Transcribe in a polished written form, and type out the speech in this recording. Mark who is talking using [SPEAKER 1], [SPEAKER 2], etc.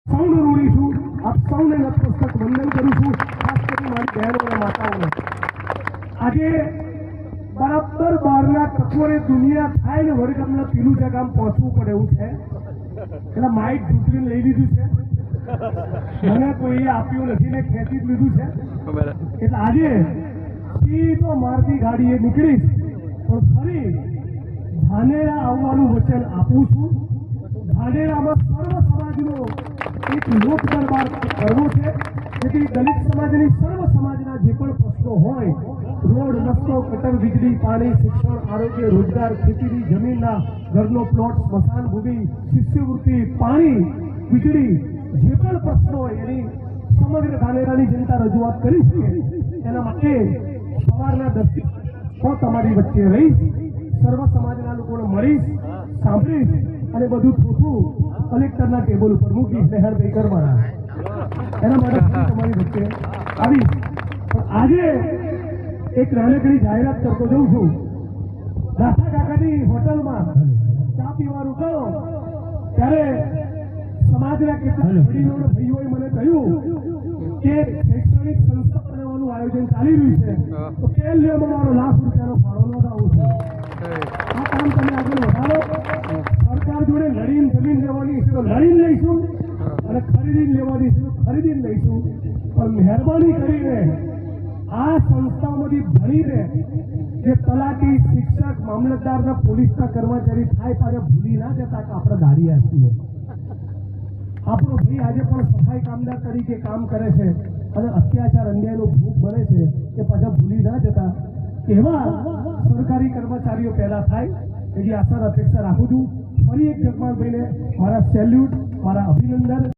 [SPEAKER 1] સૌને ઋણી છું, આપ સૌને નતમસ્તક વંદન કરું છું, ખાસ કરી મારી બહેનો અને માતાઓને. આજે બરાબર 12ના કઠોરે દુનિયા થાય ને વળી તમને પીલું ગામ પહોંચવું પડે એવું છે. એટલે માઇક ઝૂંટવીને લઈ લીધું છે, મને કોઈએ આપ્યું નથી ને ખેંચી જ લીધું છે. એટલે આજે સીધો મારતી ગાડીએ નીકળીશ, પણ ફરી ધાનેરા આવવાનું વચન આપું છું. ધાનેરામાં સર્વ સમાજનો એક લોક દરબાર કરવો છે, જેથી દલિત સમાજની સર્વ સમાજના જે પણ પ્રશ્નો હોય, રોડ, રસ્તો, ગટર, વીજળી, પાણી, શિક્ષણ, આરોગ્ય, રોજગાર, ખેતીની જમીનના, ઘરનો પ્લોટ, સ્મશાન ભૂમિ, શિષ્યવૃત્તિ, પાણી, વીજળી, જે પણ પ્રશ્નો હોય એની સમગ્ર ધાનેરાની જનતા રજૂઆત કરી છે. એના માટે સવારના 10 હું તમારી વચ્ચે રહીશ, સર્વ સમાજના લોકોને મળીશ, સાંભળીશ અને બધું થોથું કલેક્ટરના ટેબલ ઉપર મૂકીશ. લહેરભાઈ કરવાના એના માટે તમારી વચ્ચે આવીશ. પણ આજે એક નાનકડી જાહેરાત કરતો જઉં છું. દાસા કાકાની હોટલમાં ચા પીવા રોકાયો ત્યારે સમાજના કેટલાક વડીલો ભાઈઓએ મને કહ્યું કે શૈક્ષણિક સંસ્થા બનાવવાનું આયોજન ચાલી રહ્યું છે, તો તેલ લેવા મારો ₹1,00,000 ફાળો નોંધાવું છું. આ કામ તમે આગળ વધારો. સરકાર જોડે લડીને જમીન લેવાની છે તો લડીને લઈશું, અને ખરીદીને લેવાની છે તો ખરીદીને લઈશું. પણ મહેરબાની કરીને આ સંસ્થાઓમાંથી ભણીને જે તલાટી, શિક્ષક, મામલતદારના, પોલીસના કર્મચારી થાય પાછા ભૂલી ના જતા કે આપણે દાડિયા છીએ. આપણો ભાઈ આજે પણ સફાઈ કામદાર તરીકે કામ કરે છે અને અત્યાચાર, અન્યાયનો ભોગ બને છે, એ પાછા ભૂલી ના જતા. એવા સરકારી કર્મચારીઓ પહેલા થાય એવી આશા અપેક્ષા રાખું છું. ફરી એક જગમાલભાઈને મારા સેલ્યુટ, મારા અભિનંદન.